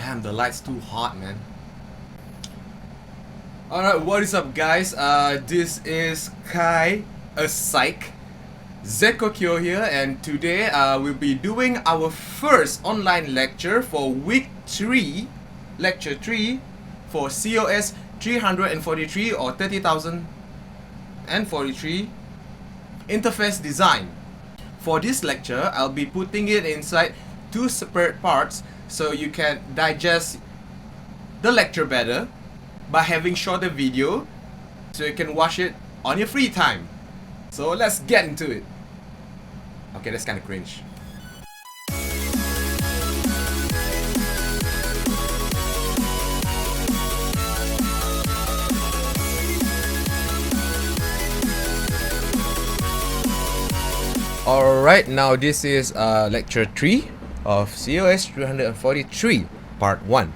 Damn, the light's too hot, man. Alright, what is up, guys? This is Kai, a psych. Zekokyo here, and today we'll be doing our first online lecture for week 3, lecture 3 for COS 343 or 30,043 interface design. For this lecture, I'll be putting it inside 2 separate parts so you can digest the lecture better by having shorter video so you can watch it on your free time. So let's get into it. Okay, that's kind of cringe. Alright, now this is lecture 3 of COS 343 part 1.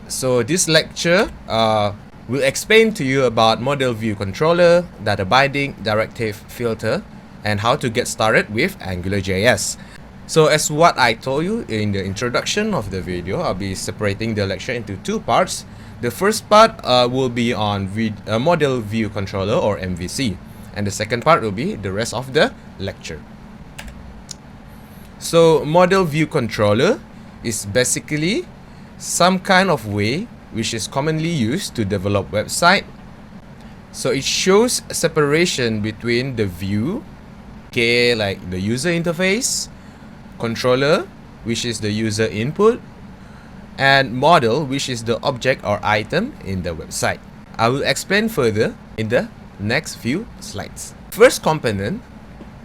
So this lecture will explain to you about model view controller, data binding, directive filter, and how to get started with AngularJS. So as what I told you in the introduction of the video, I'll be separating the lecture into 2 parts. The first part will be on model view controller or MVC, and the second part will be the rest of the lecture. So model view controller is basically some kind of way which is commonly used to develop website. So it shows separation between the view, okay, like the user interface, controller, which is the user input, and model, which is the object or item in the website. I will explain further in the next few slides. First component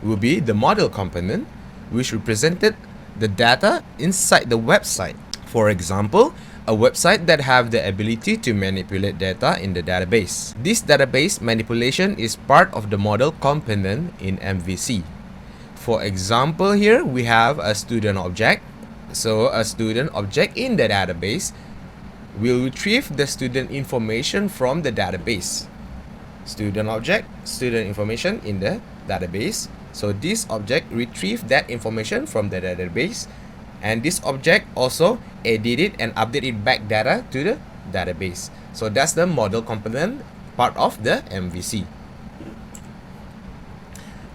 will be the model component, which represented the data inside the website. For example, a website that have the ability to manipulate data in the database. This database manipulation is part of the model component in MVC. For example, here we have a student object. So a student object in the database will retrieve the student information from the database. Student object, student information in the database. So this object retrieve that information from the database, and this object also edit it and update it back data to the database. So that's the model component part of the MVC.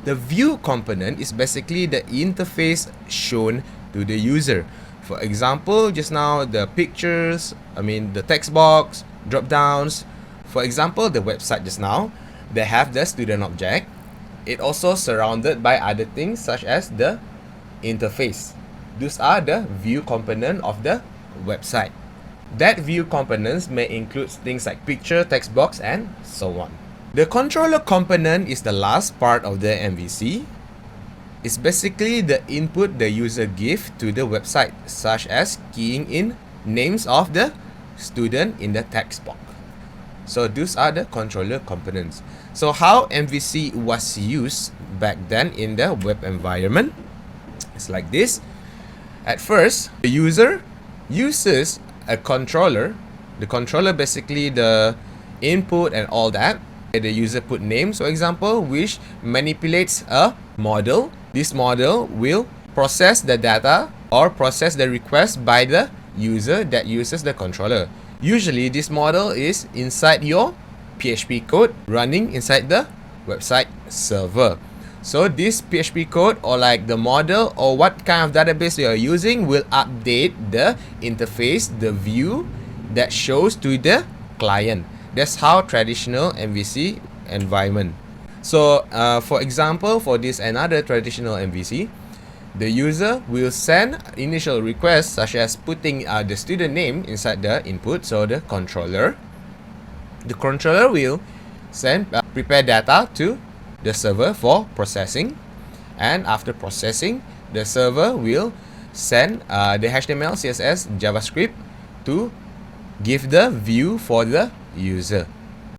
The view component is basically the interface shown to the user. For example, just now the pictures, the text box, drop downs. For example, the website just now, they have the student object. It also surrounded by other things such as the interface. Those are the view component of the website. That view components may include things like picture, text box, and so on. The controller component is the last part of the MVC. It's basically the input the user gives to the website, such as keying in names of the student in the text box. So those are the controller components. So how MVC was used back then in the web environment? It's like this. At first, the user uses a controller. The controller basically the input and all that. The user put names, for example, which manipulates a model. This model will process the data or process the request by the user that uses the controller. Usually, this model is inside your PHP code running inside the website server. So this PHP code or like the model or what kind of database you are using will update the interface, the view that shows to the client. That's how traditional MVC environment. So for example, for this another traditional MVC, the user will send initial requests such as putting the student name inside the input, so the controller. The controller will send prepare data to the server for processing, and after processing, the server will send the HTML, CSS, JavaScript to give the view for the user.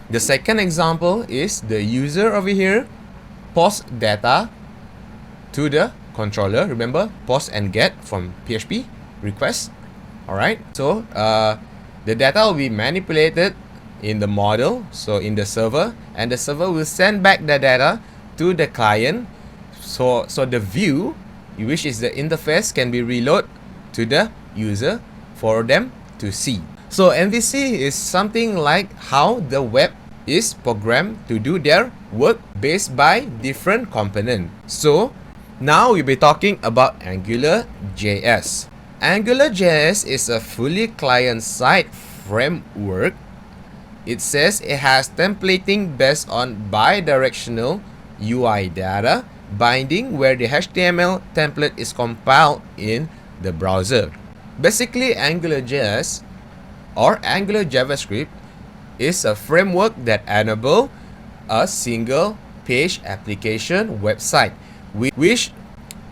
The second example is the user over here post data to the controller. Remember, post and get from PHP request. Alright, so the data will be manipulated in the model, so in the server, and the server will send back the data to the client. So the view, which is the interface, can be reloaded to the user for them to see. So MVC is something like how the web is programmed to do their work based by different components. So now we'll be talking about AngularJS. AngularJS is a fully client-side framework. It says it has templating based on bidirectional UI data binding where the HTML template is compiled in the browser. Basically, AngularJS or Angular JavaScript is a framework that enables a single page application website which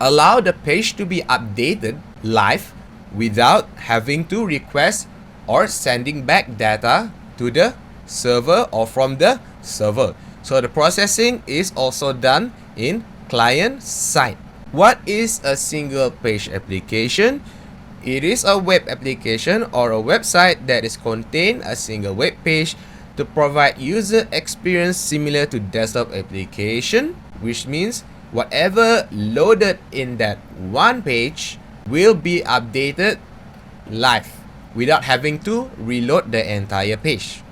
allow the page to be updated live without having to request or sending back data to the server or from the server. So the processing is also done in client side. What is a single page application? It is a web application or a website that is contain a single web page to provide user experience similar to desktop application, which means whatever loaded in that one page will be updated live without having to reload the entire page.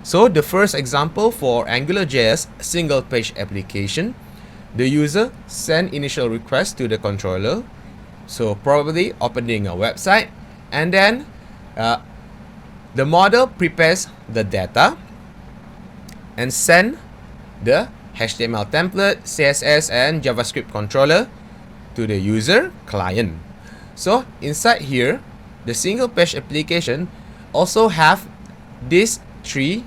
So the first example for AngularJS single page application, the user send initial request to the controller, so probably opening a website, and then the model prepares the data and send the HTML template, CSS and JavaScript controller to the user client. So inside here, the single page application also have these three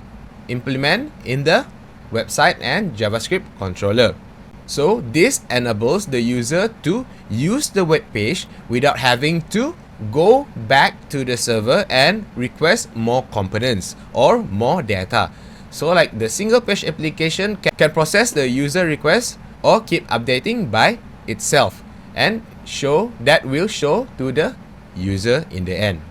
implement in the website and JavaScript controller. So this enables the user to use the web page without having to go back to the server and request more components or more data. So like the single page application can process the user request or keep updating by itself and will show to the user in the end.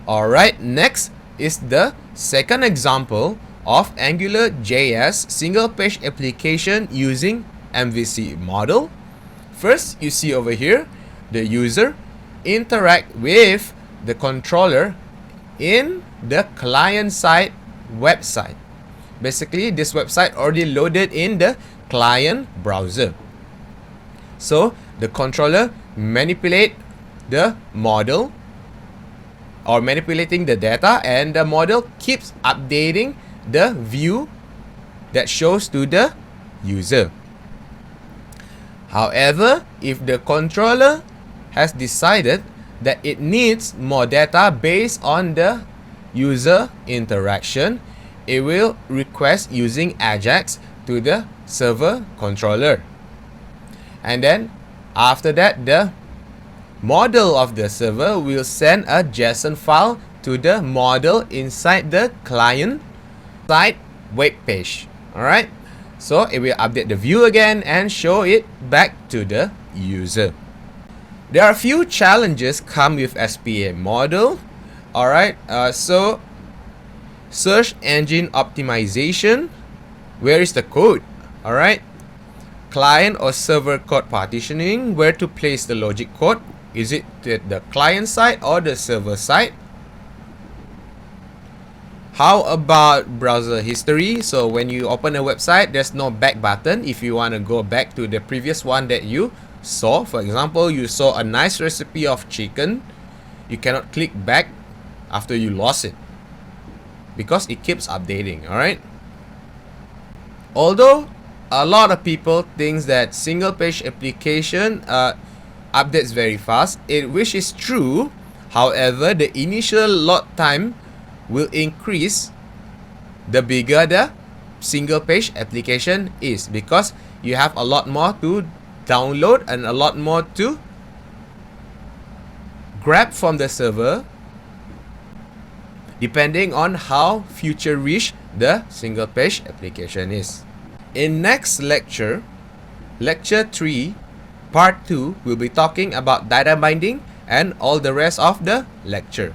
Alright, next is the second example of AngularJS single page application using MVC model. First, you see over here, the user interact with the controller in the client-side website. Basically, this website already loaded in the client browser. So, the controller manipulate the model or manipulating the data, and the model keeps updating the view that shows to the user. However, if the controller has decided that it needs more data based on the user interaction, it will request using AJAX to the server controller. And then after that, the model of the server will send a JSON file to the model inside the client side web page. Alright, so it will update the view again and show it back to the user. There are a few challenges come with SPA model. Alright, so search engine optimization. Where is the code? Alright, client or server code partitioning. Where to place the logic code? Is it the client side or the server side? How about browser history? So when you open a website, there's no back button. If you want to go back to the previous one that you saw, for example, you saw a nice recipe of chicken, you cannot click back after you lost it because it keeps updating. Alright, although a lot of people think that single page application updates very fast, which is true. However, the initial load time will increase the bigger the single page application is, because you have a lot more to download and a lot more to grab from the server, depending on how future rich the single page application is. In next lecture, lecture 3 part 2, we'll be talking about data binding and all the rest of the lecture.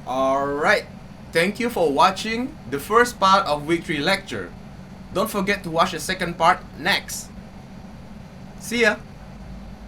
Alright, thank you for watching the first part of week 3 lecture. Don't forget to watch the second part next. See ya!